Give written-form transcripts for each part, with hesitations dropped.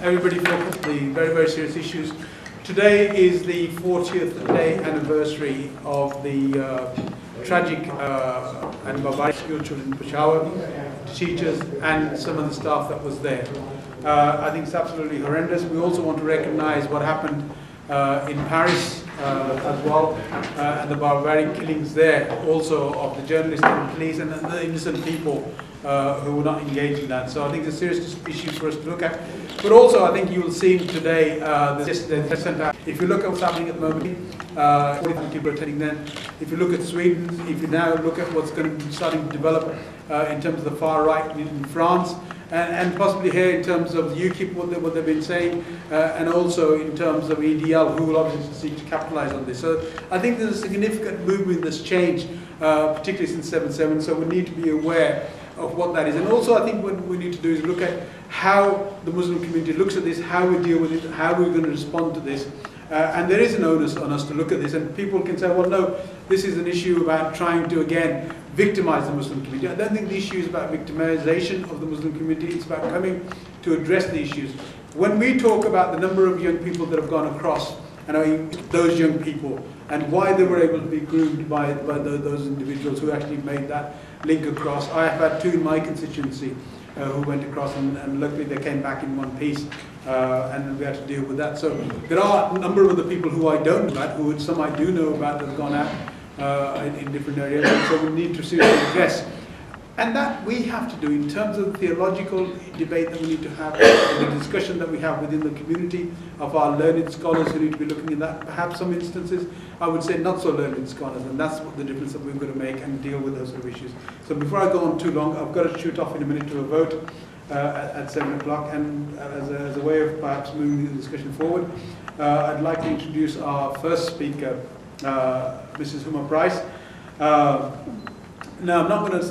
everybody focus on the very, very serious issues. Today is the 40th day anniversary of the tragic and barbaric school children in Peshawar, teachers and some of the staff that was there. I think it's absolutely horrendous. We also want to recognize what happened in Paris as well, and the barbaric killings there also of the journalists and police and the innocent people who were not engaged in that. So I think it's a serious issue for us to look at. But also I think you will see today the center. If you look at what's happening at the moment, 40,000 people are attending then. If you look at Sweden, if you now look at what's going to be starting to develop in terms of the far right in France, and possibly here in terms of UKIP, what they've been saying, and also in terms of EDL, who will obviously seek to capitalise on this. So I think there's a significant movement that's changed, particularly since 7/7, so we need to be aware of what that is. And also I think what we need to do is look at how the Muslim community looks at this, how we deal with it, how we're going to respond to this. And there is an onus on us to look at this, and people can say, well, no, this is an issue about trying to, again, victimize the Muslim community. I don't think the issue is about victimization of the Muslim community, it's about coming to address the issues. When we talk about the number of young people that have gone across, and those young people, and why they were able to be groomed by those individuals who actually made that link across. I have had two in my constituency who went across, and luckily they came back in one piece, and we had to deal with that. So there are a number of other people who I don't know about, who some I do know about that have gone out in different areas, and so we need to seriously address. And that we have to do in terms of the theological debate that we need to have, and the discussion that we have within the community of our learned scholars who need to be looking at that. Perhaps some instances, I would say not so learned scholars, and that's what the difference that we've got to make and deal with those sort of issues. So before I go on too long, I've got to shoot off in a minute to a vote at 7 o'clock, and as a way of perhaps moving the discussion forward, I'd like to introduce our first speaker, Mrs. Huma Price. Now, I'm not going to,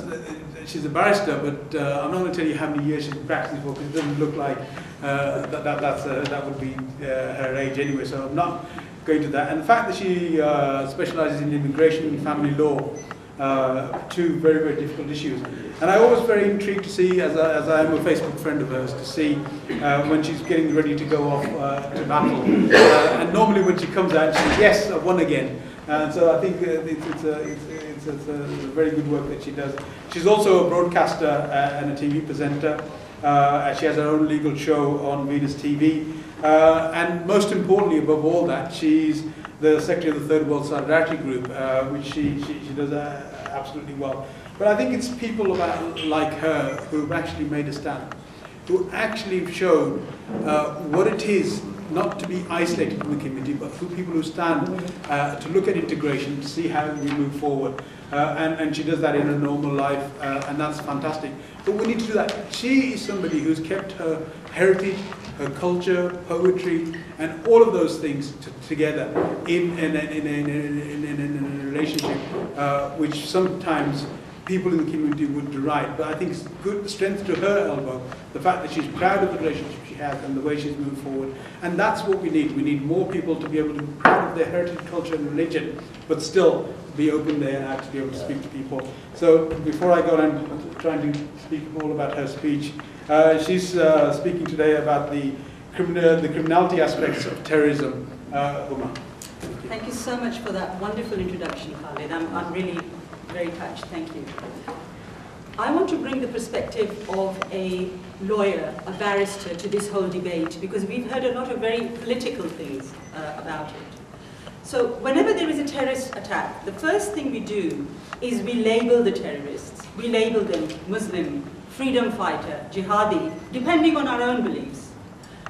she's a barrister, but I'm not going to tell you how many years she's been practicing for, because it doesn't look like that would be her age anyway, so I'm not going to that. And the fact that she specialises in immigration and family law, two very, very difficult issues. And I was very intrigued to see, as I am a Facebook friend of hers, to see when she's getting ready to go off to battle. And normally when she comes out, she says, yes, I've won again. And so I think it's a very good work that she does. She's also a broadcaster and a TV presenter. She has her own legal show on Venus TV. And most importantly, above all that, she's the secretary of the Third World Solidarity Group, which she does absolutely well. But I think it's people like her who have actually made a stand, who actually have shown what it is not to be isolated in the community, but for people who stand to look at integration, to see how we move forward. And she does that in her normal life, and that's fantastic. But we need to do that. She is somebody who's kept her heritage, her culture, poetry, and all of those things together in a relationship which sometimes people in the community would deride. But I think it's good strength to her elbow, the fact that she's proud of the relationship she has and the way she's moved forward. And that's what we need. We need more people to be able to be proud of their heritage, culture and religion, but still be open there and to be able to speak to people. So before I go on trying to speak all about her speech, she's speaking today about the criminality aspects of terrorism. Huma. Thank you so much for that wonderful introduction, Khalid. I'm really very touched, thank you. I want to bring the perspective of a lawyer, a barrister, to this whole debate, because we've heard a lot of very political things about it. So whenever there is a terrorist attack, the first thing we do is we label the terrorists. We label them Muslim, freedom fighter, jihadi, depending on our own beliefs.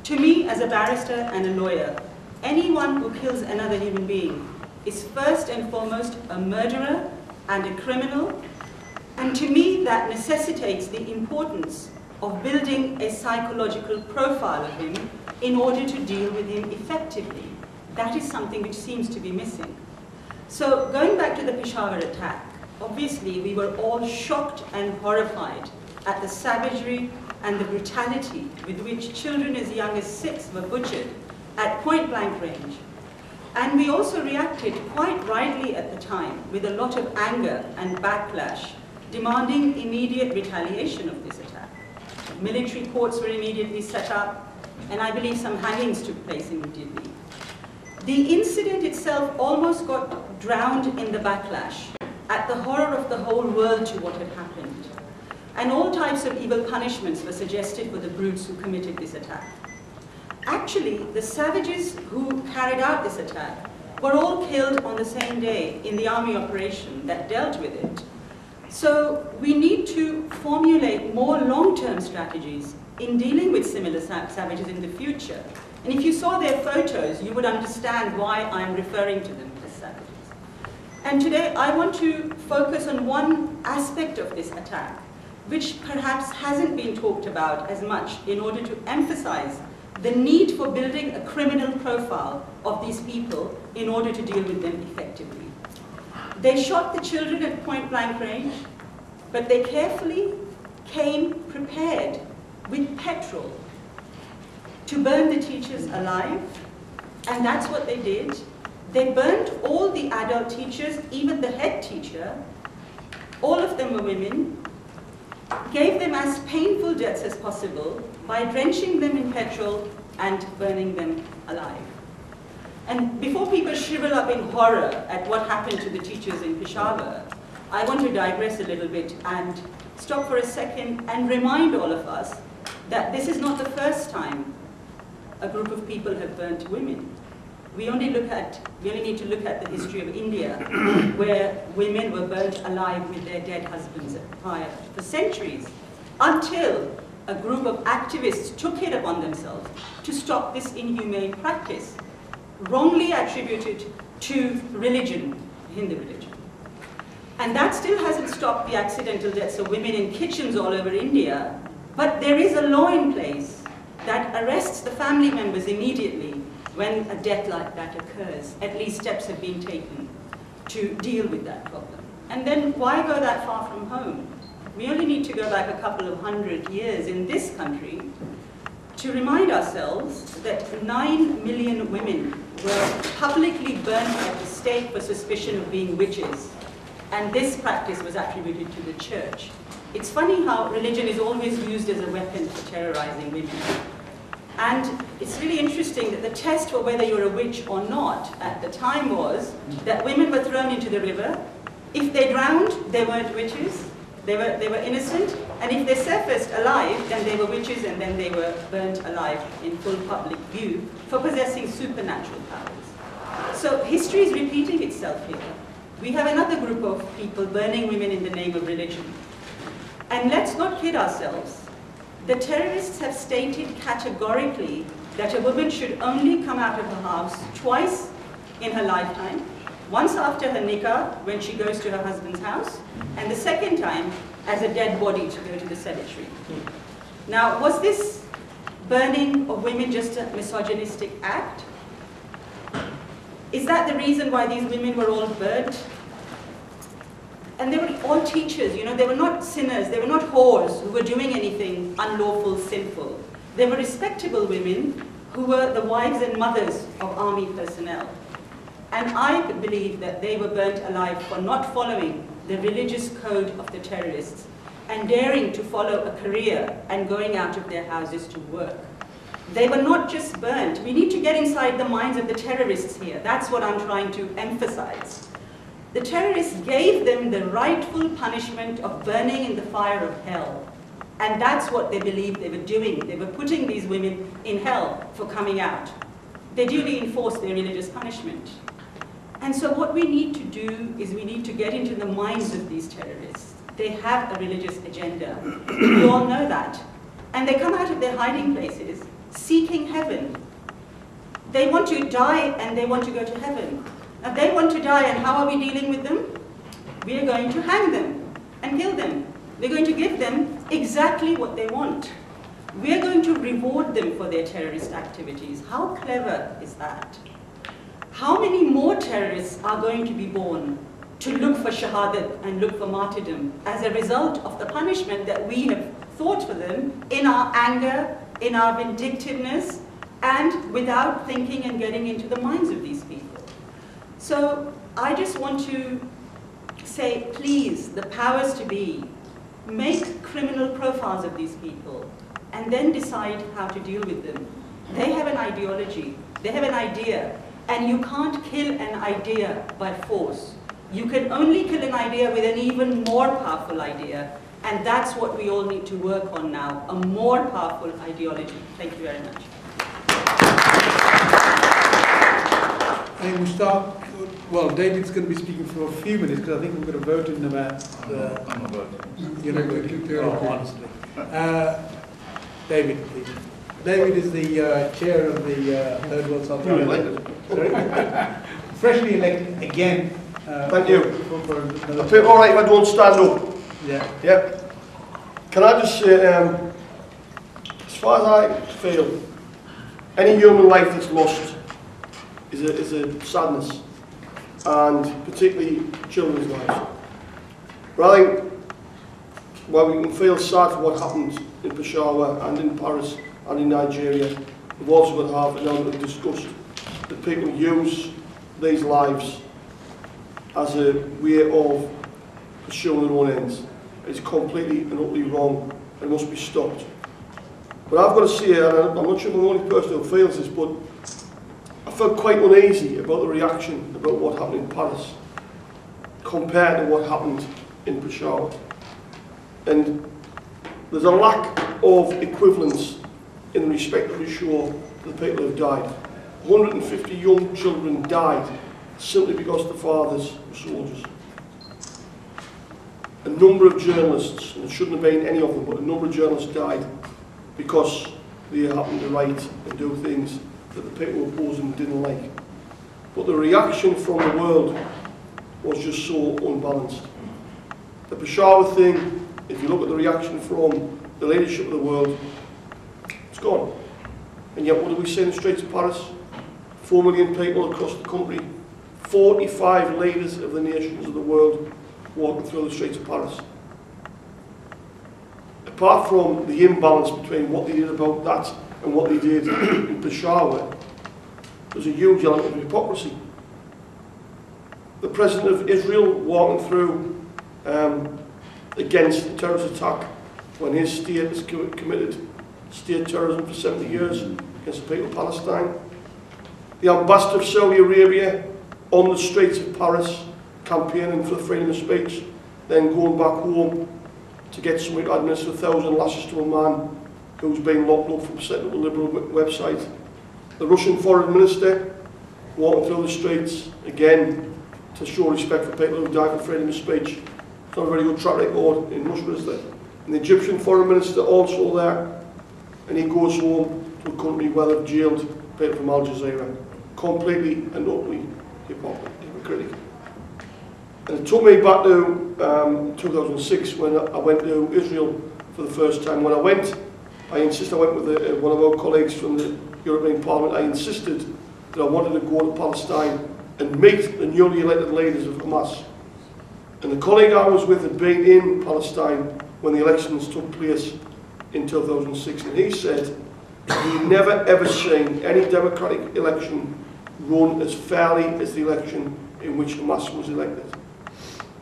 To me, as a barrister and a lawyer, anyone who kills another human being is first and foremost a murderer and a criminal, and to me that necessitates the importance of building a psychological profile of him in order to deal with him effectively. That is something which seems to be missing. So going back to the Peshawar attack, obviously we were all shocked and horrified at the savagery and the brutality with which children as young as 6 were butchered at point-blank range. And we also reacted quite rightly at the time with a lot of anger and backlash, demanding immediate retaliation of this attack. military courts were immediately set up, and I believe some hangings took place immediately. The incident itself almost got drowned in the backlash at the horror of the whole world to what had happened. And all types of evil punishments were suggested for the brutes who committed this attack. Actually, the savages who carried out this attack were all killed on the same day in the army operation that dealt with it. So we need to formulate more long-term strategies in dealing with similar savages in the future. And if you saw their photos, you would understand why I'm referring to them as savages. And today I want to focus on one aspect of this attack, which perhaps hasn't been talked about as much, in order to emphasize the need for building a criminal profile of these people in order to deal with them effectively. They shot the children at point-blank range, but they carefully came prepared with petrol to burn the teachers alive, and that's what they did. They burned all the adult teachers, even the head teacher, all of them were women, gave them as painful deaths as possible by drenching them in petrol and burning them alive. And before people shrivel up in horror at what happened to the teachers in Peshawar, I want to digress a little bit and stop for a second and remind all of us that this is not the first time a group of people have burnt women. We only need to look at the history of India, where women were burnt alive with their dead husbands prior for centuries, until a group of activists took it upon themselves to stop this inhumane practice, wrongly attributed to religion, Hindu religion. And that still hasn't stopped the accidental deaths of women in kitchens all over India, but there is a law in place that arrests the family members immediately when a death like that occurs. At least steps have been taken to deal with that problem. And then why go that far from home? We only need to go back a couple of 100 years in this country to remind ourselves that 9 million women were publicly burnt at the stake for suspicion of being witches. And this practice was attributed to the church. It's funny how religion is always used as a weapon for terrorizing women. And it's really interesting that the test for whether you're a witch or not at the time was that women were thrown into the river. If they drowned, they weren't witches. They were innocent. And if they surfaced alive, then they were witches, and then they were burnt alive in full public view for possessing supernatural powers. So history is repeating itself here. We have another group of people burning women in the name of religion. And let's not kid ourselves. The terrorists have stated categorically that a woman should only come out of her house twice in her lifetime, once after her nikah, when she goes to her husband's house, and the second time as a dead body to go to the cemetery. Now, was this burning of women just a misogynistic act? Is that the reason why these women were all burnt? And they were all teachers, you know, they were not sinners, they were not whores who were doing anything unlawful, sinful. They were respectable women who were the wives and mothers of army personnel. And I believe that they were burnt alive for not following the religious code of the terrorists and daring to follow a career and going out of their houses to work. They were not just burnt. We need to get inside the minds of the terrorists here. That's what I'm trying to emphasize. The terrorists gave them the rightful punishment of burning in the fire of hell. And that's what they believed they were doing. They were putting these women in hell for coming out. They duly enforced their religious punishment. And so what we need to do is we need to get into the minds of these terrorists. They have a religious agenda. We all know that. And they come out of their hiding places seeking heaven. They want to die and they want to go to heaven. Now they want to die, and how are we dealing with them? We are going to hang them and kill them. We're going to give them exactly what they want. We are going to reward them for their terrorist activities. How clever is that? How many more terrorists are going to be born to look for shahadat and look for martyrdom as a result of the punishment that we have thought for them in our anger, in our vindictiveness, and without thinking and getting into the minds of these people? So I just want to say, please, the powers to be, make criminal profiles of these people. and then decide how to deal with them. They have an ideology, they have an idea, and you can't kill an idea by force. You can only kill an idea with an even more powerful idea, and that's what we all need to work on now, a more powerful ideology. Thank you very much. I think we start, well, David's going to be speaking for a few minutes because I think we're going to vote in about... I'm not voting. You're not going to? Oh, honestly. David, please. David is the chair of the Third World South Africa. Freshly elected again. Thank you. I feel all right if I don't stand up. Yeah. Yep. Can I just say, as far as I feel, any human life that's lost is a sadness, and particularly children's lives. But I think, while we can feel sad for what happened in Peshawar and in Paris and in Nigeria, we've also got to have an element of disgust that people use these lives as a way of pursuing their own ends. It's completely and utterly wrong and must be stopped. But I've got to say, and I'm not sure I'm the only person who feels this, but I felt quite uneasy about the reaction about what happened in Paris compared to what happened in Peshawar. And there's a lack of equivalence in respect to show the people who have died. 150 young children died simply because the fathers were soldiers. A number of journalists, and it shouldn't have been any of them, but a number of journalists died because they happened to write and do things that the people opposing didn't like. But the reaction from the world was just so unbalanced. The Peshawar thing, if you look at the reaction from the leadership of the world, it's gone. And yet what do we see in the streets of Paris? 4 million people across the country, 45 leaders of the nations of the world walking through the streets of Paris. Apart from the imbalance between what they did about that and what they did in Peshawar, there's a huge element of hypocrisy. The President of Israel walking through against the terrorist attack when his state has committed state terrorism for 70 years against the people of Palestine. The ambassador of Saudi Arabia on the streets of Paris campaigning for freedom of speech, then going back home to get somebody to administer 1,000 lashes to a man who's been locked up for setting up a liberal website. The Russian foreign minister walking through the streets again to show respect for people who died for freedom of speech. It's not a very good track record in Russia, is there? And the Egyptian foreign minister also there, and he goes home to a country where they've jailed people from Al Jazeera. Completely and utterly hypocritical. And it took me back to 2006 when I went to Israel for the first time. When I went, I went with one of our colleagues from the European Parliament. I insisted that I wanted to go to Palestine and meet the newly elected leaders of Hamas. And the colleague I was with had been in Palestine when the elections took place in 2006, and he said he'd never ever seen any democratic election run as fairly as the election in which Hamas was elected.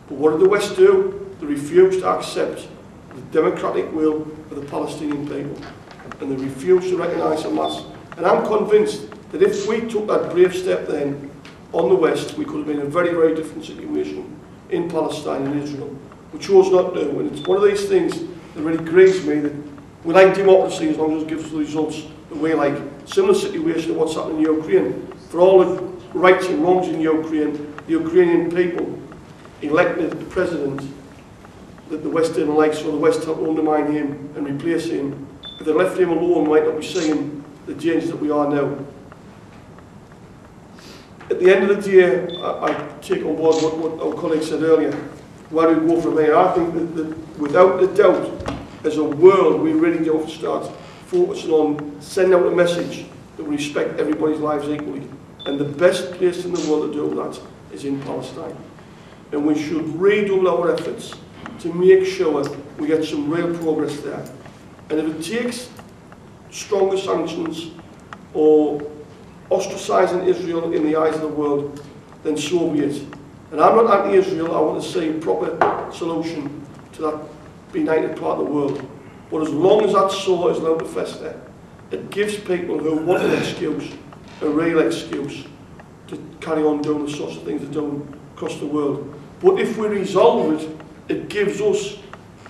But what did the West do? They refused to accept the democratic will of the Palestinian people, and they refused to recognise Hamas. And I'm convinced that if we took that brave step then on the West, we could have been in a very, very different situation in Palestine and Israel. We chose not to, and it's one of these things that really grieves me that we like democracy as long as it gives us the results that we like. Similar situation to what's happening in Ukraine. For all the rights and wrongs in Ukraine, the Ukrainian people elected the president that the West didn't like, so the West had to undermine him and replace him. If they left him alone, we might not be seeing the changes that we are now. At the end of the day, I take on board what our colleague said earlier. Where do we go from here? I think that without a doubt, as a world, we really do have to start focusing on sending out a message that we respect everybody's lives equally. And the best place in the world to do that is in Palestine. And we should redouble our efforts to make sure we get some real progress there. And if it takes stronger sanctions or ostracising Israel in the eyes of the world, then so be it. And I'm not anti-Israel. I want to see a proper solution to that benighted part of the world. But as long as that sore is allowed to fester, it gives people who want an excuse, a real excuse, to carry on doing the sorts of things they're doing across the world. But if we resolve it, it gives us,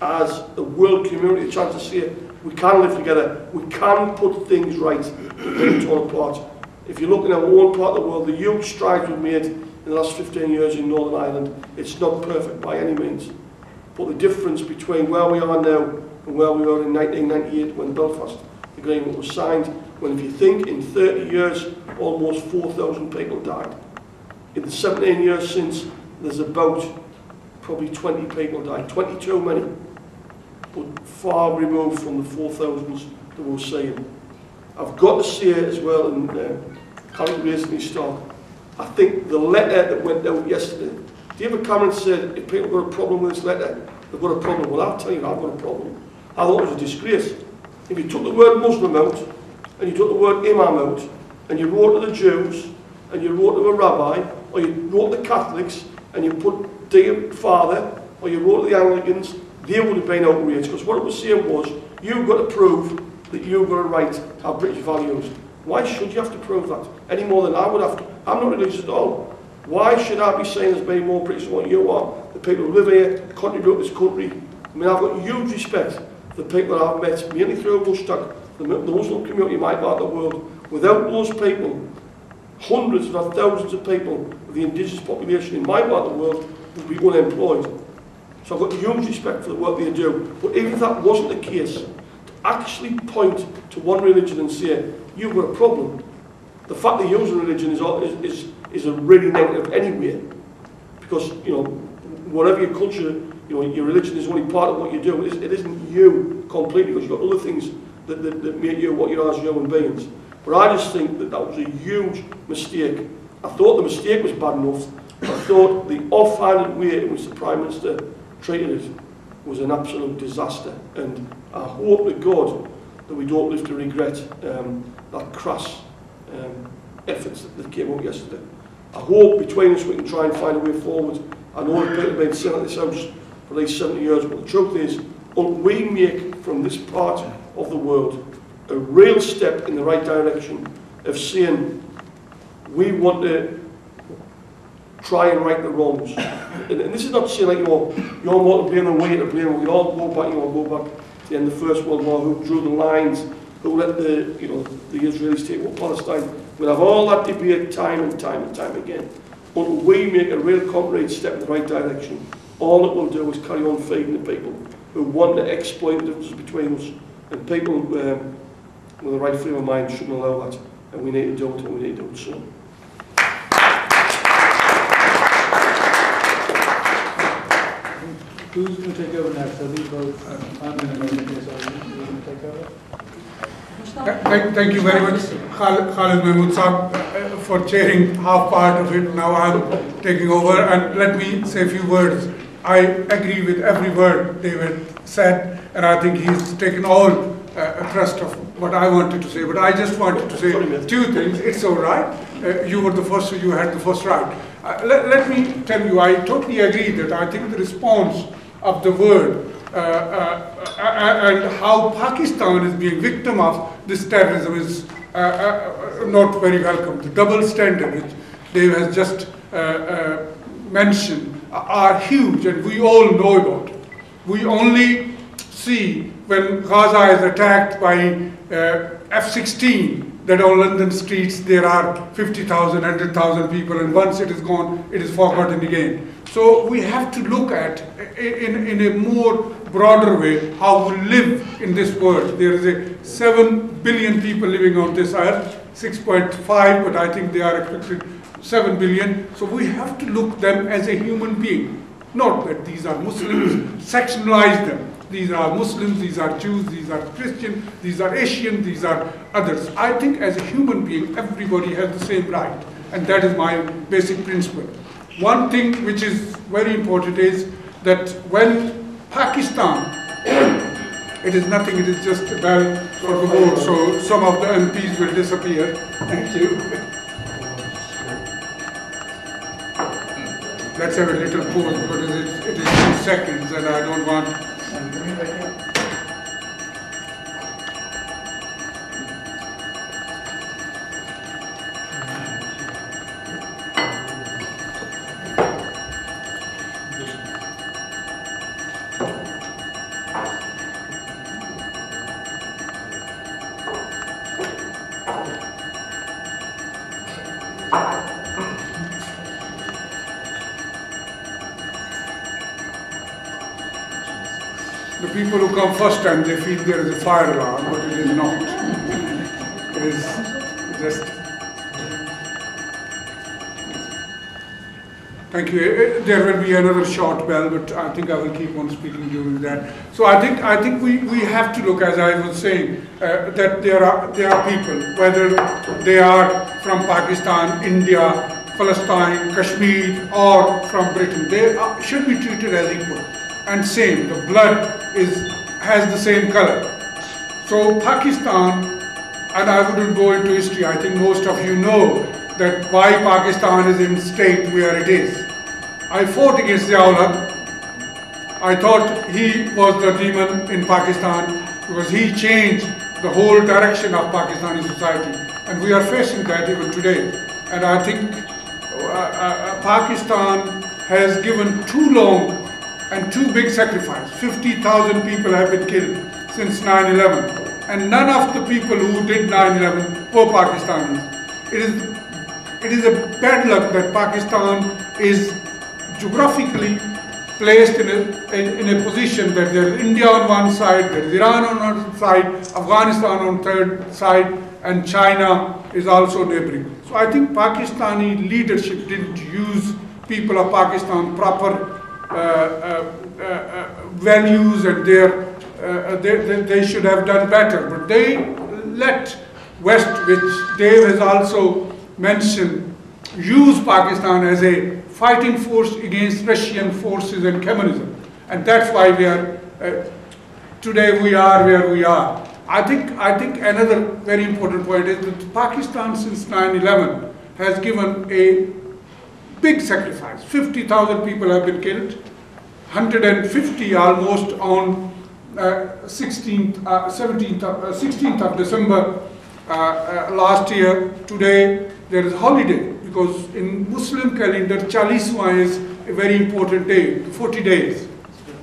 as the world community, a chance to say, we can live together, we can put things right, being torn apart. If you look in our own part of the world, the huge strides we've made in the last 15 years in Northern Ireland, it's not perfect by any means. But the difference between where we are now and where we were in 1998 when the Belfast Agreement was signed, when if you think in 30 years, almost 4,000 people died. In the 17 years since, there's about probably 20 people died, 20 too many, but far removed from the 4,000s that we're seeing. I've got to say as well, and Khalid raised me stock, I think the letter that went out yesterday, David Cameron said if people got a problem with this letter, they've got a problem. Well, I'll tell you, I've got a problem. I thought it was a disgrace. If you took the word Muslim out, and you took the word Imam out, and you wrote to the Jews, and you wrote to a rabbi, or you wrote to the Catholics, and you put Dear Father, or you wrote to the Anglicans, they would have been outraged, because what it was saying was, you've got to prove that you've got a right to have British values. Why should you have to prove that? Any more than I would have to. I'm not religious at all. Why should I be saying as being more British than what you are? The people who live here, contribute to this country. I mean, I've got huge respect for the people that I've met, mainly through Buxton, the Muslim community in my part of the world. Without those people, hundreds, if not thousands of people of the indigenous population in my part of the world would be unemployed. So I've got huge respect for the work they do. But even if that wasn't the case, to actually point to one religion and say, you've got a problem, the fact that using religion is a really negative anyway. Because, you know, whatever your culture, you know, your religion is only part of what you do. It isn't you completely, because you've got other things that make you what you are as human beings. But I just think that that was a huge mistake. I thought the mistake was bad enough. I thought the offhanded way in which the Prime Minister treated it was an absolute disaster. And I hope to God that we don't live to regret that crass efforts that came out yesterday. I hope between us we can try and find a way forward. I know that people have been sitting at this house for these 70 years, but the truth is, we make from this part of the world a real step in the right direction of saying we want to try and right the wrongs. And this is not saying like, you're more to blame than we to blame. We can all go back, go back to the end of the First World War, who drew the lines, who let the Israelis take over Palestine. We'll have all that debate time and time and time again. Until we make a real concrete step in the right direction, all it will do is carry on feeding the people who want to exploit the differences between us. And people with the right frame of mind shouldn't allow that. And we need to do it, and we need to do it soon. Who's going to take over next? I think I'm going to take over. Thank you very much, Khalid Mahmood Saab, for chairing half part of it. Now I'm taking over, and let me say a few words. I agree with every word David said, and I think he's taken all thrust of what I wanted to say. But I just wanted to say two things. It's all right. You were the first, so you had the first right. Let me tell you, I totally agree that I think the response of the world and how Pakistan is being victim of this terrorism is not very welcome. The double standard which Dave has just mentioned are huge, and we all know about it. We only see when Gaza is attacked by F-16 that on London streets there are 50,000, 100,000 people, and once it is gone, it is forgotten again. So we have to look at, in a more broader way, how we live in this world. There is 7 billion people living on this earth, 6.5, but I think they are expected 7 billion. So we have to look them as a human being, not that these are Muslims, sectionalize them. These are Muslims, these are Jews, these are Christian, these are Asian, these are others. I think as a human being, everybody has the same right, and that is my basic principle. One thing which is very important is that when Pakistan, it is nothing, it is just a bell for the vote, so some of the MPs will disappear. Thank you. Let's have a little pause because it is 2 seconds and I don't want... Khalid. The people who come first time, they feel there is a fire alarm, but it is not. It is just... Thank you. There will be another short bell, but I think I will keep on speaking during that. So I think we have to look, as I was saying, that there are people, whether they are from Pakistan, India, Palestine, Kashmir, or from Britain, they should be treated as equal and same. The blood has the same color. So Pakistan, and I wouldn't go into history, I think most of you know that why Pakistan is in state where it is. I fought against Ullah. I thought he was the demon in Pakistan because he changed the whole direction of Pakistani society. And we are facing that even today. And I think Pakistan has given too long and too big sacrifice. 50,000 people have been killed since 9/11. And none of the people who did 9/11 were Pakistanis. It is a bad luck that Pakistan is geographically placed in a position that there is India on one side, there is Iran on one side, Afghanistan on third side, and China is also neighboring. So I think Pakistani leadership didn't use people of Pakistan proper values, and they should have done better. But they let West, which Dave has also mentioned, use Pakistan as a fighting force against Russian forces and communism. And that's why today we are where we are. I think another very important point is that Pakistan since 9/11 has given a big sacrifice. 50,000 people have been killed, 150 almost on 16th of December last year. Today there is a holiday because in Muslim calendar, Chaliswa is a very important day, 40 days.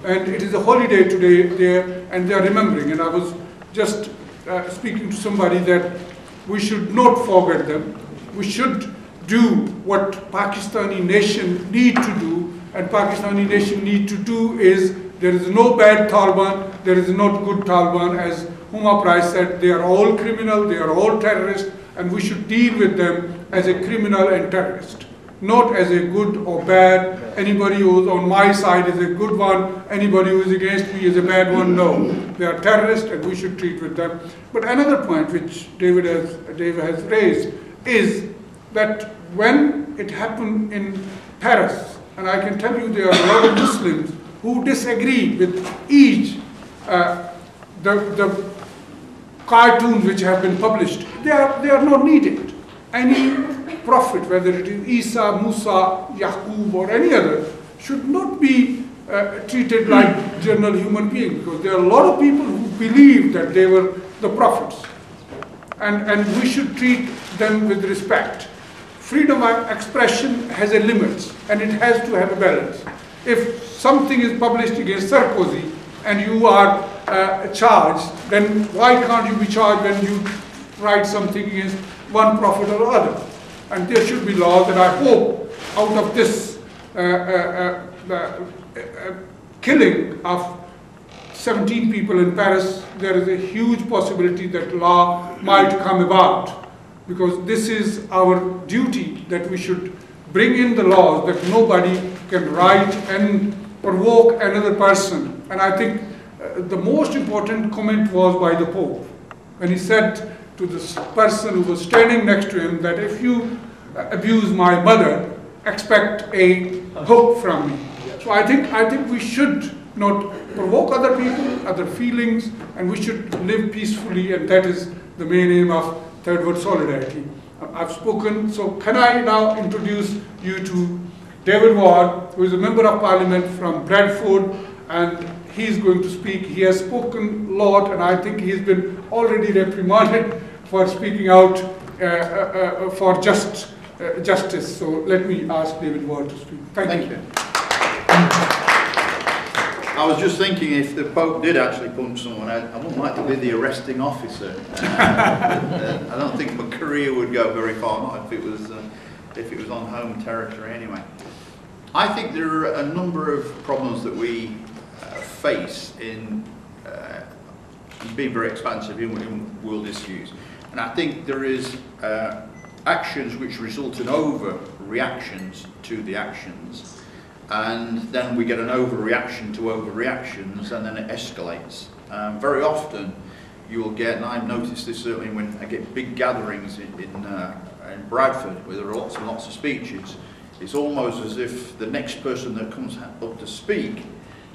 And it is a holiday today there, and they are remembering. And I was just speaking to somebody that we should not forget them. We should do what Pakistani nation need to do, and Pakistani nation need to do is, there is no bad Taliban, there is not good Taliban. As Huma Price said, they are all criminal, they are all terrorists, and we should deal with them as a criminal and terrorist, not as a good or bad. Anybody who is on my side is a good one, anybody who is against me is a bad one. No, they are terrorists and we should treat with them. But another point which David has raised is that when it happened in Paris, and I can tell you there are a lot of Muslims who disagree with each the cartoons which have been published. They are not needed. Any prophet, whether it is Isa, Musa, Yaqub or any other, should not be treated like general human beings, because there are a lot of people who believe that they were the prophets. And we should treat them with respect. Freedom of expression has a limit, and it has to have a balance. If something is published against Sarkozy and you are charged, then why can't you be charged when you write something against one prophet or other? And there should be laws, and I hope out of this killing of 17 people in Paris, there is a huge possibility that law might come about, because this is our duty, that we should bring in the laws that nobody can write and provoke another person. And I think the most important comment was by the Pope, when he said to this person who was standing next to him that if you abuse my mother, expect a hook from me. So I think we should not provoke other people, other feelings, and we should live peacefully, and that is the main aim of Third World Solidarity. I've spoken, so can I now introduce you to David Ward, who is a Member of Parliament from Bradford, and he's going to speak. He has spoken a lot, and I think he's been already reprimanded for speaking out for justice. So let me ask David Ward to speak. Thank you. I was just thinking, if the Pope did actually punch someone, I wouldn't like to be the arresting officer. I don't think career would go very far, not if it was on home territory anyway. I think there are a number of problems that we face in being very expansive in world issues. And I think there is actions which result in overreactions to the actions. And then we get an overreaction to overreactions, and then it escalates. Very often you'll get, and I've noticed this certainly when I get big gatherings in Bradford, where there are lots and lots of speeches, it's almost as if the next person that comes up to speak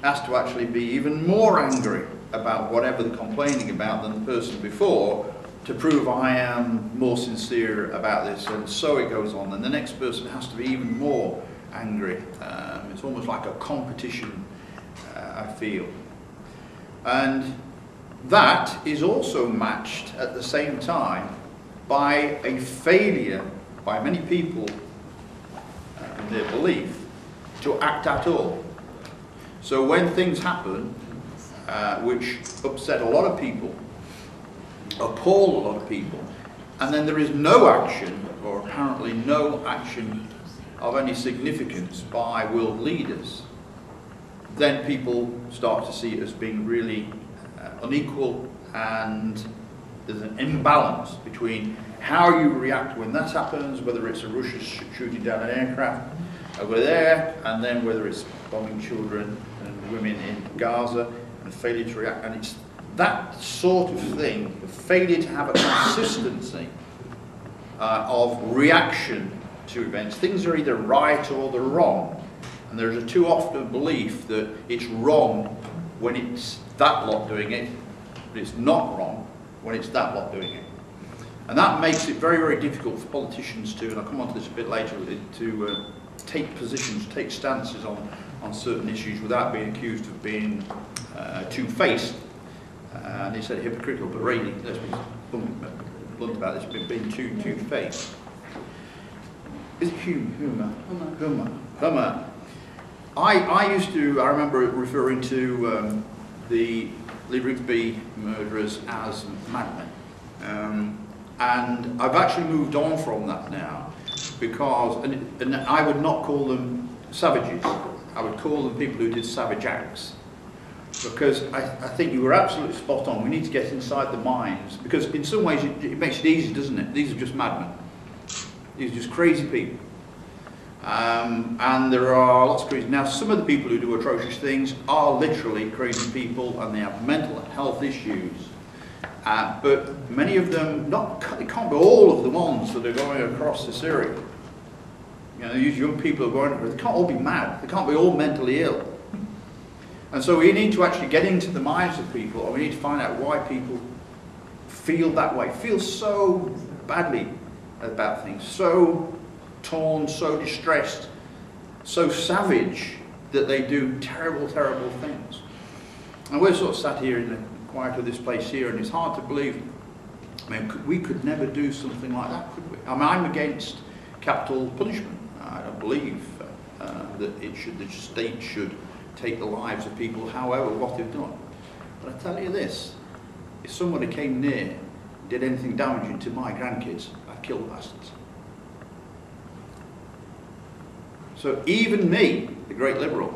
has to actually be even more angry about whatever they're complaining about than the person before, to prove I am more sincere about this, and so it goes on. And the next person has to be even more angry. It's almost like a competition, I feel. And that is also matched at the same time by a failure by many people in their belief to act at all. So when things happen which upset a lot of people, appall a lot of people, and then there is no action, or apparently no action of any significance by world leaders, then people start to see it as being really unequal, and there's an imbalance between how you react when that happens, whether it's a Russia shooting down an aircraft over there, and then whether it's bombing children and women in Gaza, and failure to react. And it's that sort of thing, the failure to have a consistency of reaction to events. Things are either right or they're wrong, and there's a too often belief that it's wrong when it's that lot doing it, but it's not wrong when it's that lot doing it. And that makes it very, very difficult for politicians to, and I'll come on to this a bit later, to take positions, take stances on certain issues without being accused of being two-faced. And he said hypocritical, but really, let's be blunt about this, being two-faced. Is it Huma? Huma. I used to, I remember referring to the Lee Rigsby murderers as madmen. And I've actually moved on from that now, because, and I would not call them savages, I would call them people who did savage acts. Because I think you were absolutely spot on. We need to get inside the minds, because in some ways it makes it easy, doesn't it? These are just madmen. These are just crazy people. And there are lots of crazy. Now, some of the people who do atrocious things are literally crazy people, and they have mental health issues. But many of them, it can't be all of the ones that are going across to Syria. You know, these young people are going, they can't all be mad. They can't be all mentally ill. And so we need to actually get into the minds of people, and we need to find out why people feel that way, feel so badly about things, so torn, so distressed, so savage that they do terrible, terrible things. And we're sort of sat here in the quiet of this place here, and it's hard to believe. I mean, we could never do something like that, could we? I mean, I'm against capital punishment. I don't believe that the state should take the lives of people, however, what they've done. But I tell you this, if somebody came near, did anything damaging to my grandkids, I'd kill the bastards. So even me, the great liberal,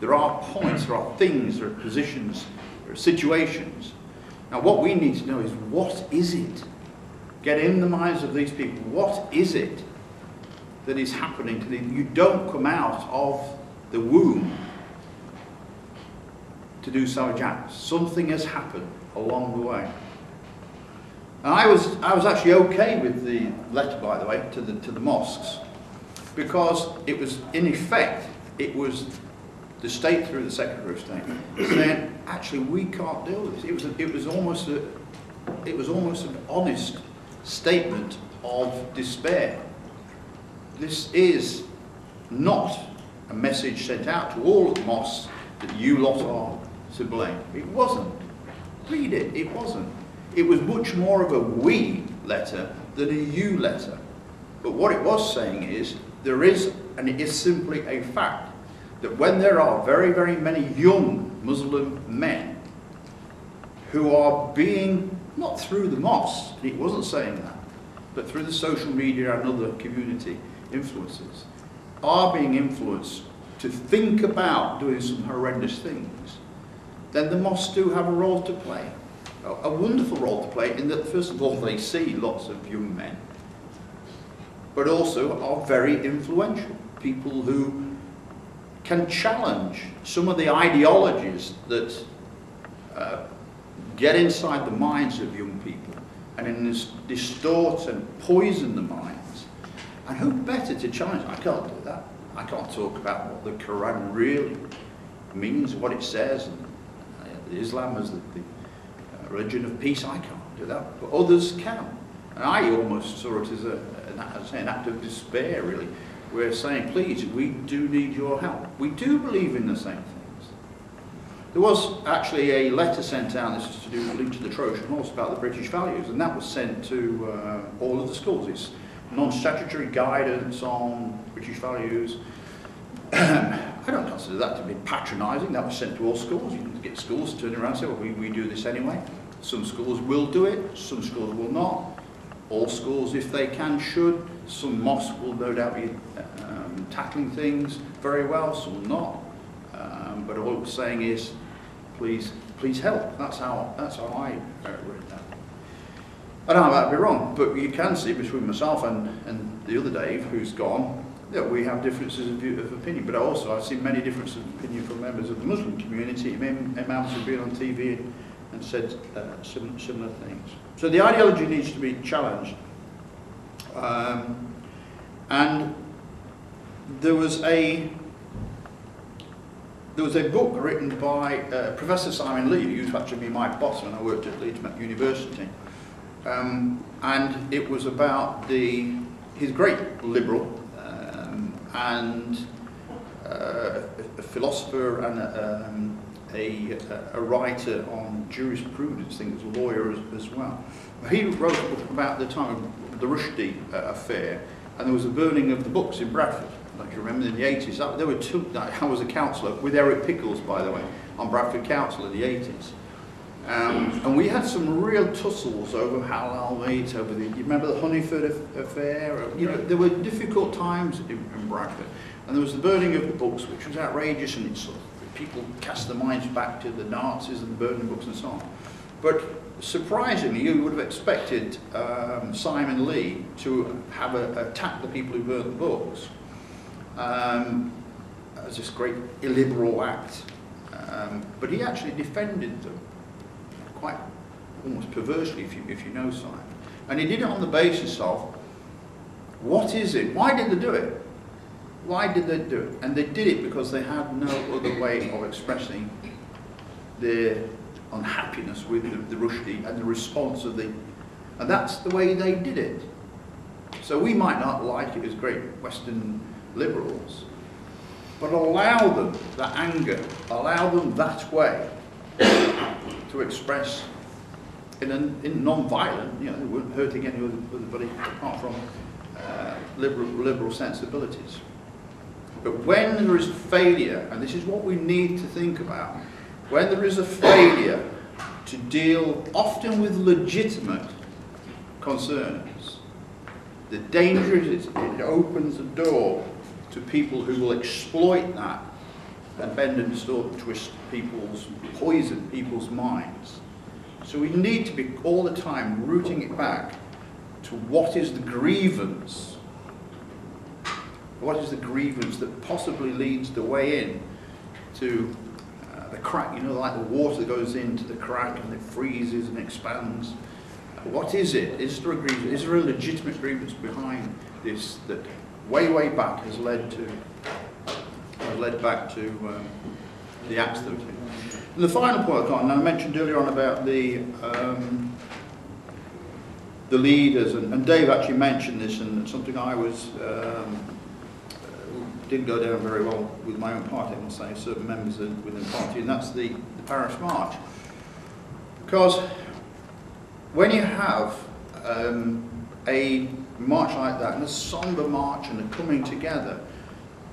there are points, there are things, there are positions, there are situations. Now what we need to know is, what is it? Get in the minds of these people. What is it that is happening to them? You don't come out of the womb to do savage acts. Something has happened along the way. And I was actually okay with the letter, by the way, to the mosques, because it was, in effect, it was the state through the Secretary of State saying, actually, we can't deal with this. It was almost an honest statement of despair. This is not a message sent out to all of the mosques that you lot are to blame. It wasn't. Read it. It wasn't. It was much more of a we letter than a you letter. But what it was saying is, there is, and it is simply a fact, that when there are very, very many young Muslim men who are being, not through the mosque, it wasn't saying that, but through the social media and other community influences, are being influenced to think about doing some horrendous things, then the mosques do have a role to play. A wonderful role to play in that, first of all, they see lots of young men, but also are very influential. People who can challenge some of the ideologies that get inside the minds of young people and distort and poison the minds. And who better to challenge? I can't do that. I can't talk about what the Quran really means, what it says, and Islam as the religion of peace. I can't do that, but others can. And I almost saw it as an act of despair, really. We're saying, please, we do need your help. We do believe in the same things. There was actually a letter sent out, this is to do with linked to the Trojan horse, about the British values, and that was sent to all of the schools. It's non-statutory guidance on British values. I don't consider that to be patronising. That was sent to all schools. You can get schools to turn around and say, well, we do this anyway. Some schools will do it, some schools will not. All schools, if they can, should. Some mosques will no doubt be tackling things very well, some will not. But all I'm saying is, please help. That's how I read that. I don't know, that'd be wrong, but you can see between myself and the other Dave, who's gone, that we have differences of opinion. But also, I've seen many differences of opinion from members of the Muslim community, imams who've been on TV and said similar things. So the ideology needs to be challenged. And there was a book written by Professor Simon Lee, who used to actually be my boss when I worked at Leeds University. And it was about he's a great liberal and a philosopher and a writer on jurisprudence, I think, as a lawyer as well. He wrote a book about the time of the Rushdie affair, and there was a burning of the books in Bradford. Like you remember in the 80s, there were two. I was a councillor with Eric Pickles, by the way, on Bradford Council in the 80s. And we had some real tussles over halal meat, over you remember the Honeyford affair? You know, there were difficult times in Bradford. And there was the burning of the books, which was outrageous, and it sort of, people cast their minds back to the Nazis and burning books and so on. But surprisingly, you would have expected Simon Lee to have attacked the people who burned the books as this great illiberal act. But he actually defended them quite almost perversely, if you know Simon. And he did it on the basis of, what is it? Why did they do it? Why did they do it? And they did it because they had no other way of expressing their unhappiness with the Rushdie and the response of and that's the way they did it. So we might not like it as great Western liberals, but allow them that anger, allow them that way to express in non-violent, you know, they weren't hurting anybody apart from liberal sensibilities. But when there is failure, and this is what we need to think about, when there is a failure to deal often with legitimate concerns, the danger is it opens the door to people who will exploit that and bend and distort, twist poison people's minds. So we need to be all the time rooting it back to what is the grievance. What is the grievance that possibly leads the way in to the crack, you know, like the water that goes into the crack and it freezes and expands. What is it? Is there a grievance? Is there a legitimate grievance behind this that way back has led back to the acts that were taken? And the final point I mentioned earlier on about the leaders, and Dave actually mentioned this, and something I was didn't go down very well with my own party, I must say, certain members within the party, and that's the Paris March. Because when you have a march like that, and a sombre march and a coming together,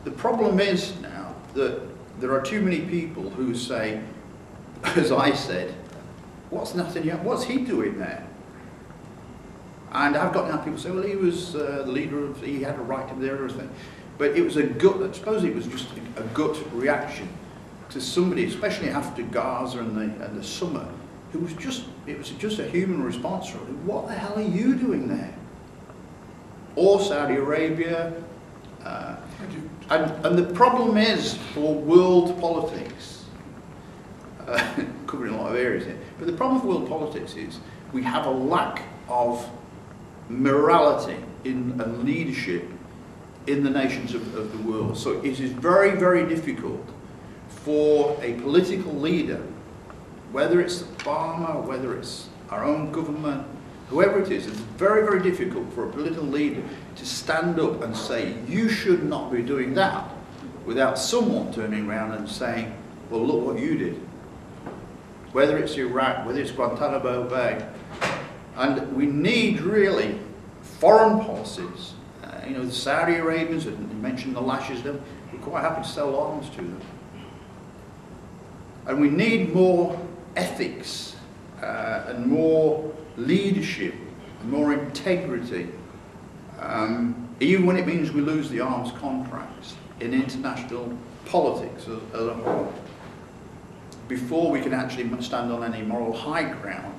the problem is now that there are too many people who say, as I said, what's he doing there? And I've got now people say, well, he was the leader of, he had a right to be there or something. But it was a gut, I suppose it was just a gut reaction to somebody, especially after Gaza and the summer, who was just, it was just a human response really. What the hell are you doing there? Or Saudi Arabia. And the problem is for world politics, covering a lot of areas here, but the problem for world politics is we have a lack of morality and leadership in the nations of the world. So it is very, very difficult for a political leader, whether it's Obama, whether it's our own government, whoever it is, it's very, very difficult for a political leader to stand up and say, you should not be doing that, without someone turning around and saying, well, look what you did. Whether it's Iraq, whether it's Guantanamo Bay. And we need really foreign policies. You know, the Saudi Arabians, you mentioned the lashes, we're quite happy to sell arms to them. And we need more ethics and more leadership, and more integrity, even when it means we lose the arms contracts in international politics as a whole, before we can actually stand on any moral high ground.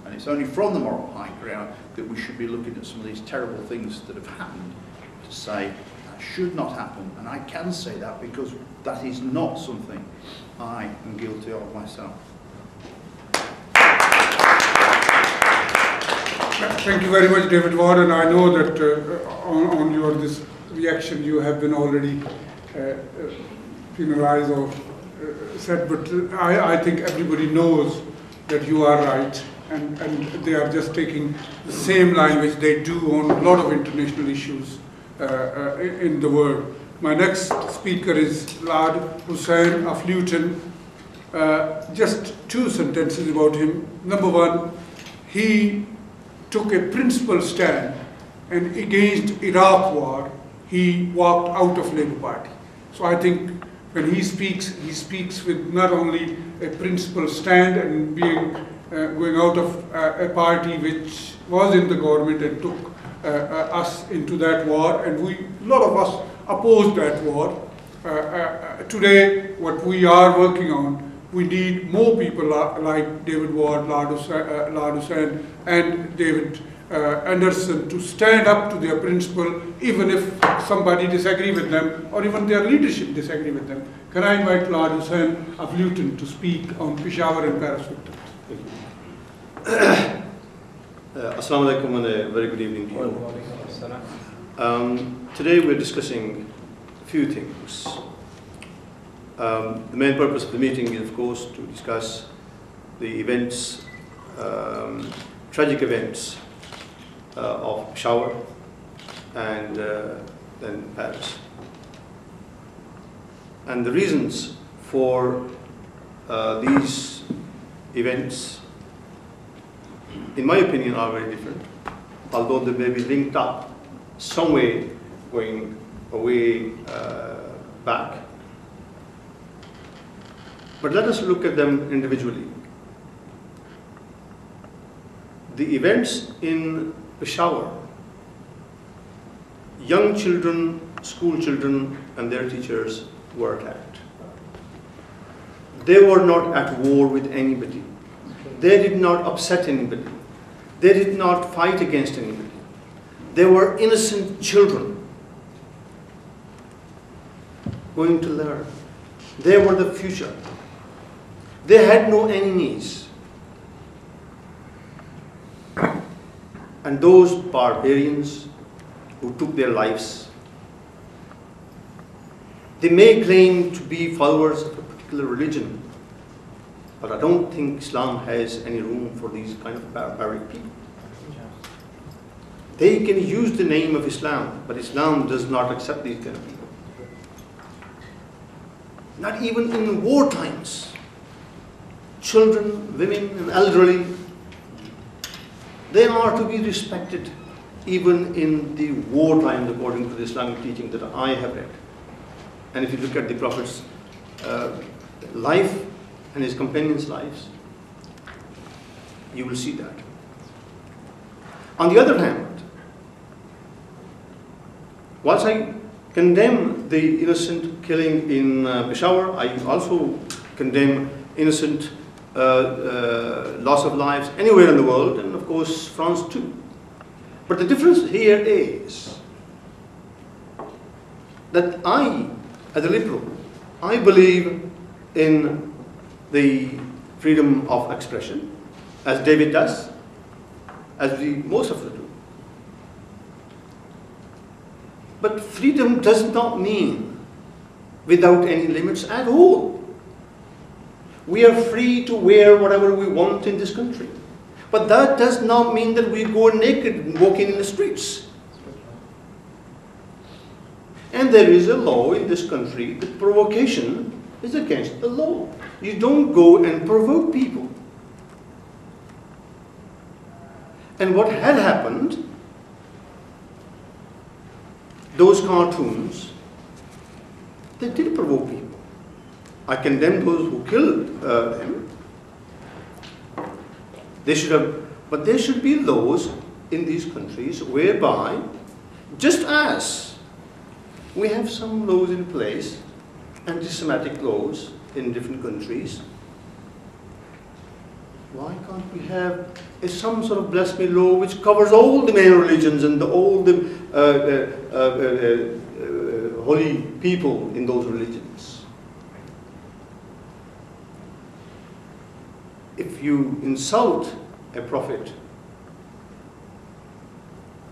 And it's only from the moral high ground that we should be looking at some of these terrible things that have happened to say that should not happen. And I can say that because that is not something I am guilty of myself. Thank you very much, David Ward, and I know that on your this reaction you have been already penalized or said, but I think everybody knows that you are right, and they are just taking the same line which they do on a lot of international issues in the world. My next speaker is Lord Hussain of Luton. Just two sentences about him. Number one, he took a principled stand, and against Iraq war, he walked out of Labour Party. So I think when he speaks with not only a principled stand and being going out of a party which was in the government and took us into that war, and a lot of us opposed that war. Today, what we are working on, we need more people like David Ward, Lord Hussain, and David Anderson to stand up to their principle, even if somebody disagree with them, or even their leadership disagree with them. Can I invite Lord Hussain of Luton to speak on Peshawar and Paris victims? Assalamu alaikum and a very good evening to you. Today we're discussing a few things. The main purpose of the meeting is, of course, to discuss the events, tragic events of Peshawar and then Paris. And the reasons for these events, in my opinion, are very different, although they may be linked up some way going away back. But let us look at them individually. The events in Peshawar, young children, school children and their teachers were attacked. They were not at war with anybody. They did not upset anybody. They did not fight against anybody. They were innocent children going to learn. They were the future. They had no enemies. And those barbarians who took their lives, they may claim to be followers of a particular religion, but I don't think Islam has any room for these kind of barbaric people. They can use the name of Islam, but Islam does not accept these kind of people. Not even in war times. Children, women and elderly, they are to be respected even in the war times according to the Islamic teaching that I have read. And if you look at the Prophet's life and his companions' lives, you will see that. On the other hand, whilst I condemn the innocent killing in Peshawar, I also condemn innocent loss of lives anywhere in the world, and of course France too. But the difference here is that I, as a liberal, I believe in the freedom of expression, as David does, as most of us do. But freedom does not mean without any limits at all. We are free to wear whatever we want in this country. But that does not mean that we go naked walking in the streets. And there is a law in this country that provocation is against the law. You don't go and provoke people. And what had happened, those cartoons, they did provoke people. I condemn those who killed them. They should have, but there should be laws in these countries whereby, just as we have some laws in place, anti-Semitic laws in different countries, why can't we have some sort of blasphemy law which covers all the main religions and all the holy people in those religions? If you insult a prophet,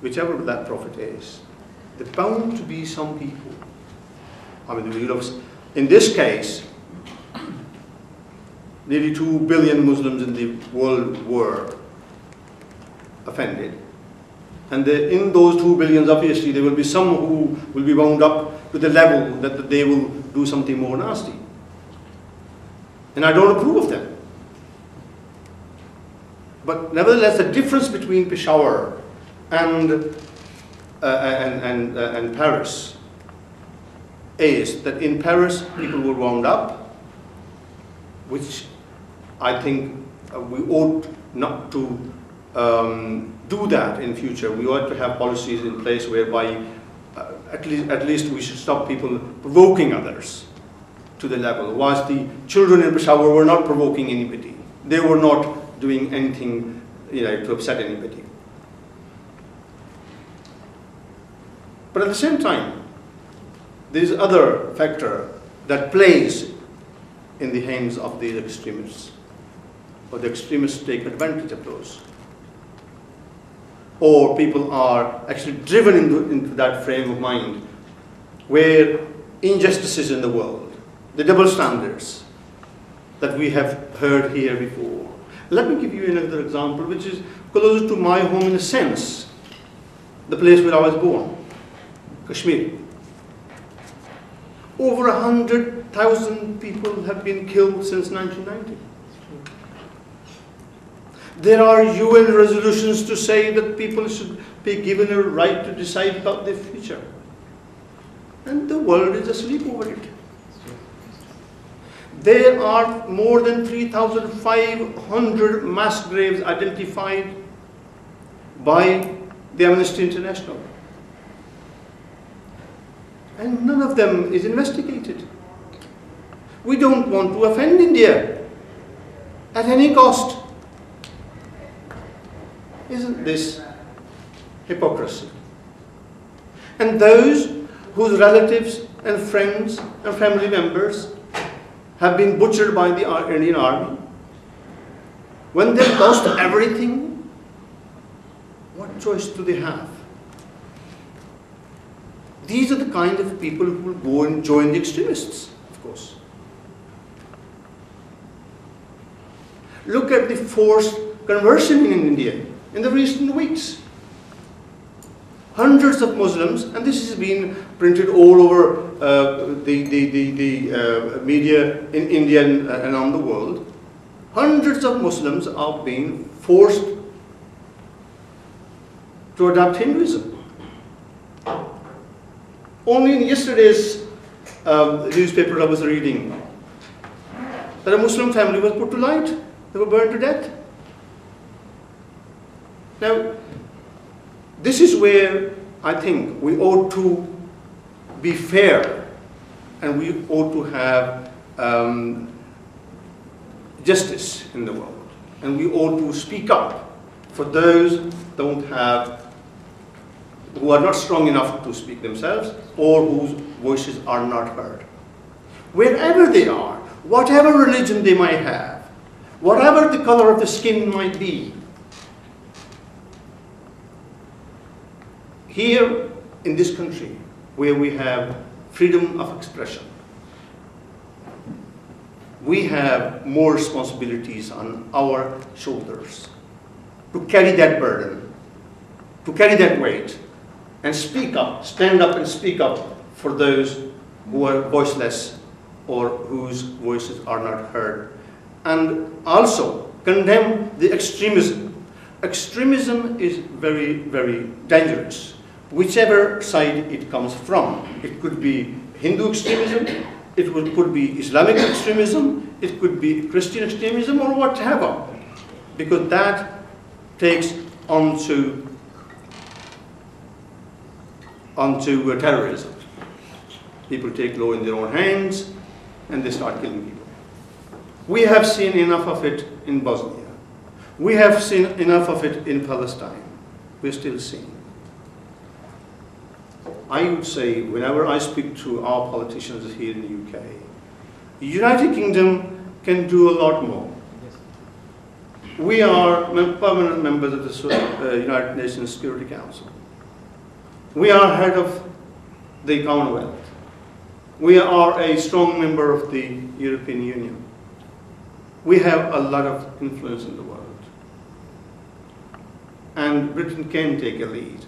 whichever that prophet is, there are bound to be some people. I mean, in this case, nearly 2 billion Muslims in the world were offended. And in those 2 billions, obviously, there will be some who will be wound up to the level that they will do something more nasty. And I don't approve of them. But nevertheless, the difference between Peshawar and Paris is that in Paris, people were wound up, which I think we ought not to do that in future. We ought to have policies in place whereby at least we should stop people provoking others to the level. Whilst the children in Peshawar were not provoking anybody. They were not doing anything, to upset anybody. But at the same time, there is other factor that plays in the hands of these extremists, or the extremists take advantage of those. Or people are actually driven into that frame of mind where injustices in the world, the double standards that we have heard here before. Let me give you another example which is closer to my home in a sense, the place where I was born, Kashmir. Over 100,000 people have been killed since 1990. There are UN resolutions to say that people should be given a right to decide about their future. And the world is asleep over it. There are more than 3,500 mass graves identified by the Amnesty International. And none of them is investigated. We don't want to offend India at any cost. Isn't this hypocrisy? And those whose relatives and friends and family members have been butchered by the Indian army, when they've lost everything, what choice do they have? These are the kind of people who will go and join the extremists, of course. Look at the forced conversion in India in the recent weeks. Hundreds of Muslims, and this has been printed all over the media in India and around the world. Hundreds of Muslims are being forced to adopt Hinduism. Only in yesterday's newspaper I was reading that a Muslim family was put to light. They were burned to death. Now, this is where I think we ought to be fair, and we ought to have justice in the world, and we ought to speak up for those who are not strong enough to speak themselves, or whose voices are not heard. Wherever they are, whatever religion they might have, whatever the color of the skin might be, here in this country, where we have freedom of expression, we have more responsibilities on our shoulders to carry that burden, to carry that weight, and speak up, stand up and speak up for those who are voiceless or whose voices are not heard. And also condemn the extremism. Extremism is very, very dangerous, whichever side it comes from. It could be Hindu extremism, it could be Islamic extremism, it could be Christian extremism, or whatever, because that takes onto terrorism. People take law in their own hands and they start killing people. We have seen enough of it in Bosnia. We have seen enough of it in Palestine. We're still seeing. I would say, whenever I speak to our politicians here in the UK, the United Kingdom can do a lot more. We are permanent members of the United Nations Security Council. We are head of the Commonwealth. We are a strong member of the European Union. We have a lot of influence in the world. And Britain can take a lead.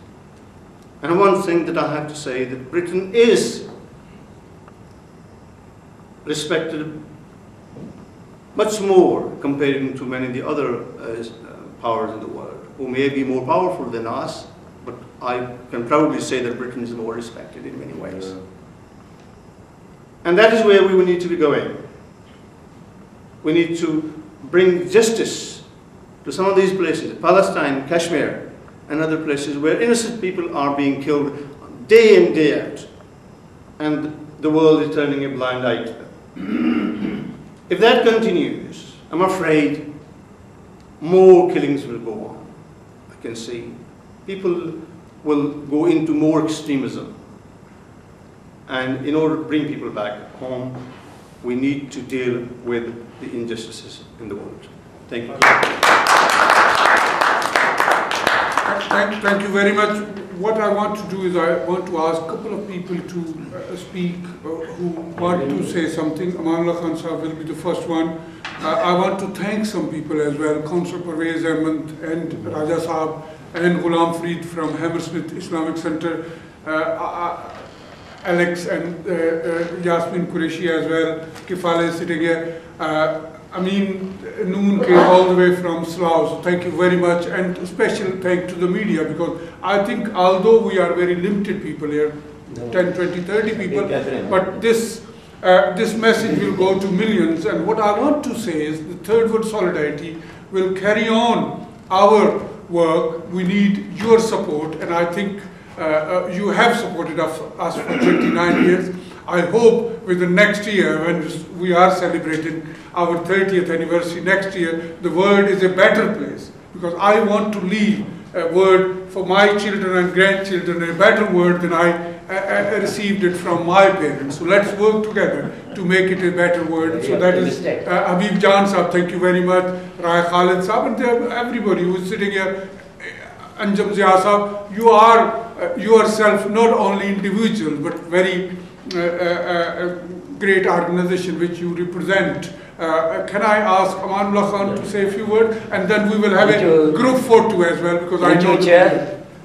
And one thing that I have to say, that Britain is respected much more comparing to many of the other powers in the world, who may be more powerful than us, but I can proudly say that Britain is more respected in many ways. Yeah. And that is where we will need to be going. We need to bring justice to some of these places, Palestine, Kashmir, and other places where innocent people are being killed day in, day out. And the world is turning a blind eye to them. If that continues, I'm afraid more killings will go on. I can see. People will go into more extremism. And in order to bring people back home, we need to deal with the injustices in the world. Thank you. Thank you very much. What I want to do is I want to ask a couple of people to speak who want to say something. Amanullah Khan Sahab will be the first one. I want to thank some people as well, Councillor Parvez Ahmed and Raja Sahab and Ghulam Farid from Hammersmith Islamic Center, Alex and Yasmin Qureshi as well, Kifale is sitting here, Amin Noon came all the way from Slough, so thank you very much, and a special thank to the media, because I think although we are very limited people here, 10, 20, 30 people, but this message will go to millions, and what I want to say is the Third World Solidarity will carry on our work. We need your support, and I think you have supported us for 29 years. I hope with the next year, when we are celebrating our 30th anniversary next year, the world is a better place, because I want to leave a word for my children and grandchildren, a better word than I received it from my parents. So let's work together to make it a better word. So that is Habib Jan Sahab, thank you very much, Rai Khalid Sahab, and everybody who is sitting here. Anjam Zia Sahab, you are yourself not only individual but very great organization which you represent. Can I ask Amanullah Khan to say a few words, and then we will have a group photo as well, because I know.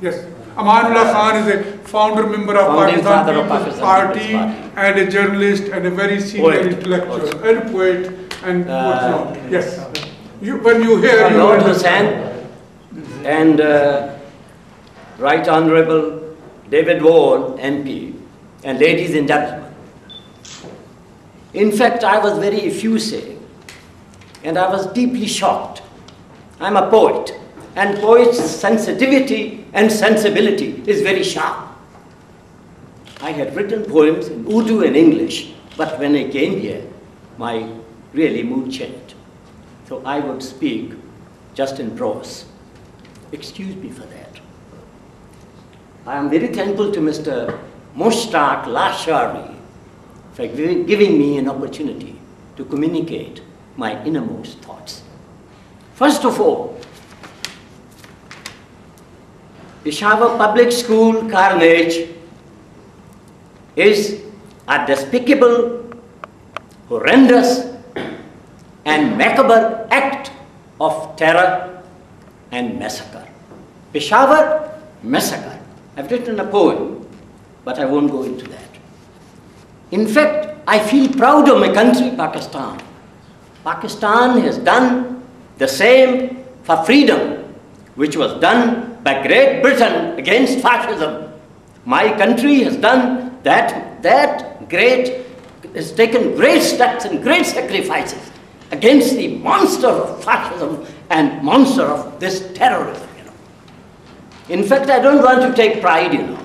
Yes, Amanullah Khan is a founder member of Pakistan People's Party and a journalist and a very senior intellectual and poet and whatnot. Yes, when you hear Lord Hussain and Right Honourable David Vaughan MP, and ladies and gentlemen. In fact, I was very effusive and I was deeply shocked. I'm a poet and poet's sensitivity and sensibility is very sharp. I had written poems in Urdu and English, but when I came here, my really mood changed. So I would speak just in prose. Excuse me for that. I am very thankful to Mr. Mushtaq Lashari for giving me an opportunity to communicate my innermost thoughts. First of all, Peshawar Public School carnage is a despicable, horrendous, and macabre act of terror and massacre. Peshawar massacre. I've written a poem, but I won't go into that. In fact, I feel proud of my country, Pakistan. Pakistan has done the same for freedom, which was done by Great Britain against fascism. My country has done that has taken great steps and great sacrifices against the monster of fascism and monster of this terrorism. In fact, I don't want to take pride,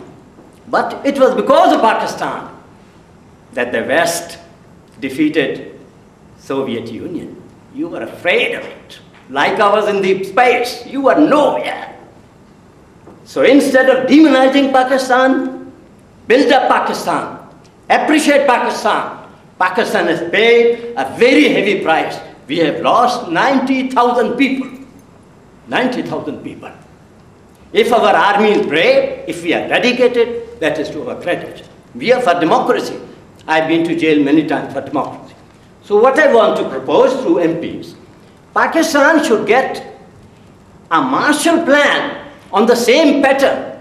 but it was because of Pakistan that the West defeated Soviet Union. You were afraid of it. Like I was in the space, you were nowhere. So instead of demonizing Pakistan, build up Pakistan, appreciate Pakistan. Pakistan has paid a very heavy price. We have lost 90,000 people. 90,000 people. If our army is brave, if we are dedicated, that is to our credit. We are for democracy. I've been to jail many times for democracy. So what I want to propose through MPs, Pakistan should get a Marshall Plan on the same pattern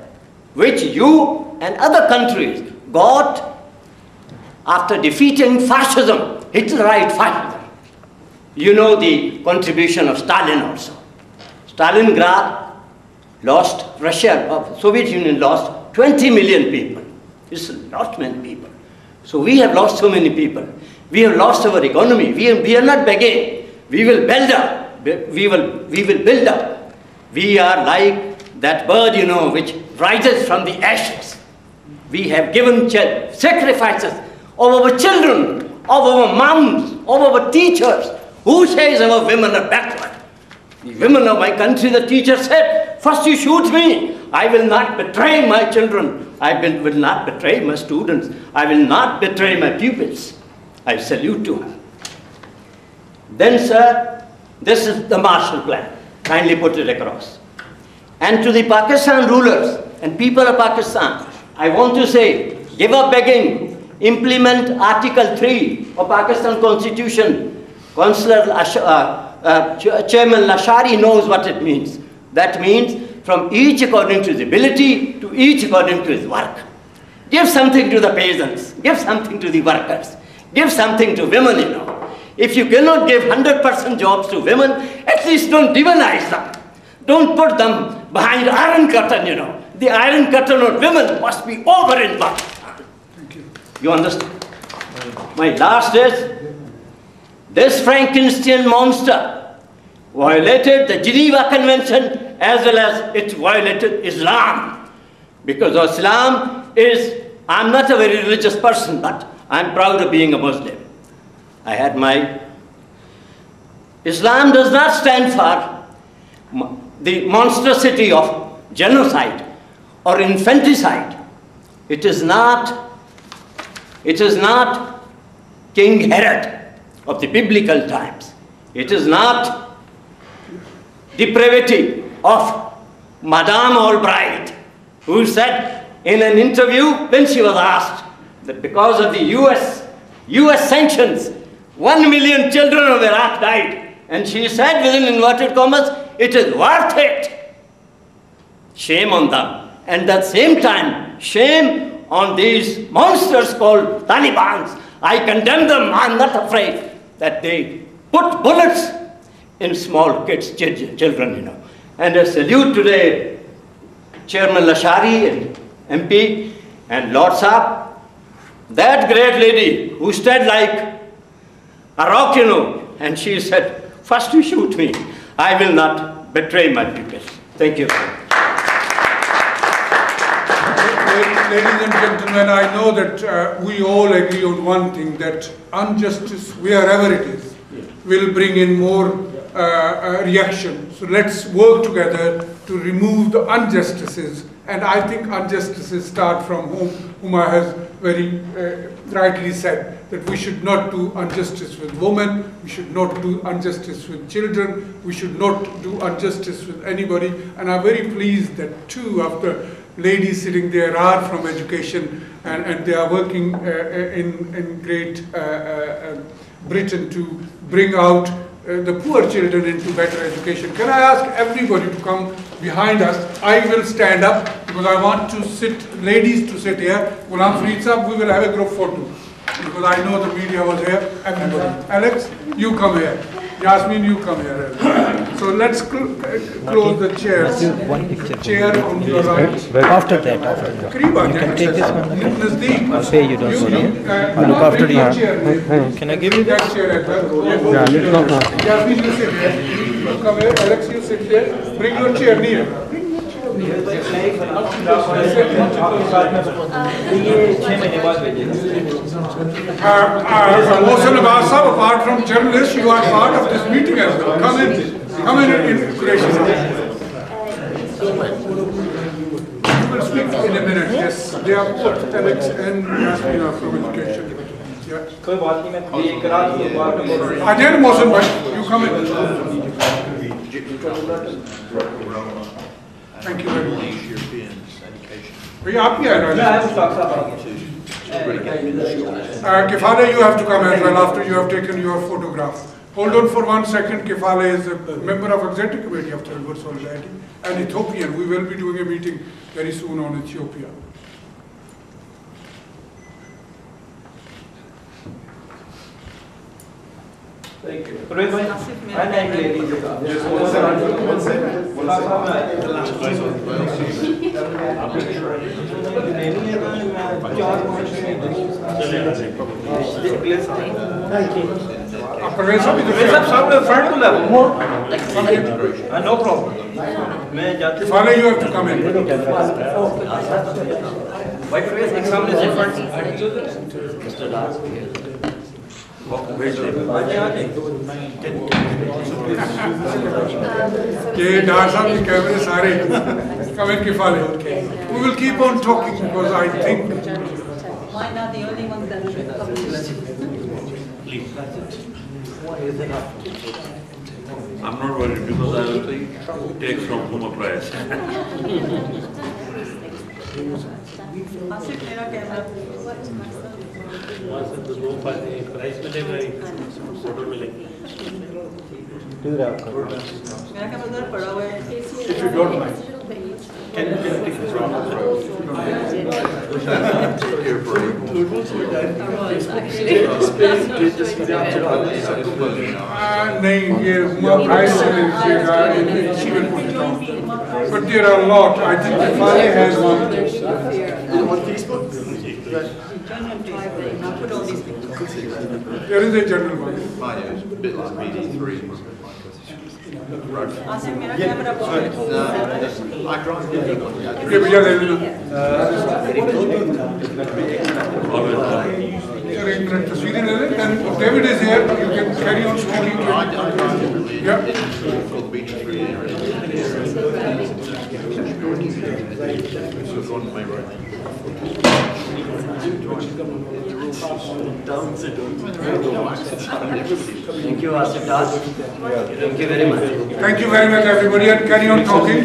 which you and other countries got after defeating fascism, Hitlerite fascism. You know the contribution of Stalin also. Stalingrad lost, Soviet Union lost 20 million people. It's lost many people. So we have lost so many people. We have lost our economy. We are not begging. We will build up. We will build up. We are like that bird, which rises from the ashes. We have given sacrifices of our children, of our moms, of our teachers. Who says our women are backward? The women of my country, the teacher said, first you shoot me. I will not betray my children. I will not betray my students. I will not betray my pupils. I salute to her. Then, sir, this is the Marshall Plan. Kindly put it across. And to the Pakistan rulers and people of Pakistan, I want to say, give up begging. Implement Article 3 of Pakistan Constitution. Chairman Lashari knows what it means. That means from each according to his ability to each according to his work. Give something to the peasants. Give something to the workers. Give something to women, If you cannot give 100% jobs to women, at least don't demonize them. Don't put them behind iron curtain, The iron curtain of women must be over in Pakistan. Thank you. You understand? My last is, this Frankenstein monster violated the Geneva Convention as well as it violated Islam. Because Islam is, I'm not a very religious person, but I'm proud of being a Muslim. I had Islam does not stand for the monstrosity of genocide or infanticide. It is not King Herod of the biblical times. It is not depravity of Madame Albright, who said in an interview when she was asked that because of the US sanctions, 1 million children of Iraq died. And she said within inverted commas, it is worth it. Shame on them. And at the same time, shame on these monsters called Talibans. I condemn them. I'm not afraid that they put bullets in small kids, children, And I salute today Chairman Lashari and MP and Lord Saab, that great lady who stood like a rock, and she said, first you shoot me. I will not betray my pupils. Thank you. Ladies and gentlemen, I know that we all agree on one thing, that injustice, wherever it is, will bring in more reaction. So let's work together to remove the injustices. And I think injustices start from home. Huma has very rightly said that we should not do injustice with women, we should not do injustice with children, we should not do injustice with anybody. And I'm very pleased that two of the ladies sitting there are from education, and they are working in Great Britain to bring out the poor children into better education. Can I ask everybody to come behind us? I will stand up because I want to ladies to sit here. Ghulam Fareed Sahab, we will have a group photo because I know the media was here. Everybody. Alex, you come here. Yasmin, you come here. So let's close the chairs. Chair on your right. After that. You can take this one. I'll pay you, don't worry. I'll look after you. Can I give you that chair as well? Yeah, Yasmin, you sit here. You come here. Alex, you sit there. Bring your chair near. Mohsen Abbas Sahab, apart from journalists, you are part of this meeting as well. Come in gracious. You will speak in a minute. Yes, they are both Alex and Yasmin are from education. Yeah. Again, Mohsen bhai, you come in. Thank you very much. Kefale, you have to come as well after you have taken your photograph. Hold on for 1 second. Kefale is a member of Executive Committee of Tribal Solidarity and Ethiopian. We will be doing a meeting very soon on Ethiopia. Thank you. And ladies. No problem. Kefale, you have to come in. White face examination front. Mr. Das. We will keep on talking because I think mine are the only ones that have been published. I'm not worried because I will take from Huma Price. Do that. if you don't mind. Can you take it from Huma Price she will put it on. But there are a lot. I think the Fale has one. There is a general one. It's a bit like BD3. And David is here, you can carry on speaking. Yeah. Thank you, Asif Das. Thank you very much. Thank you very much, everybody, and carry on talking.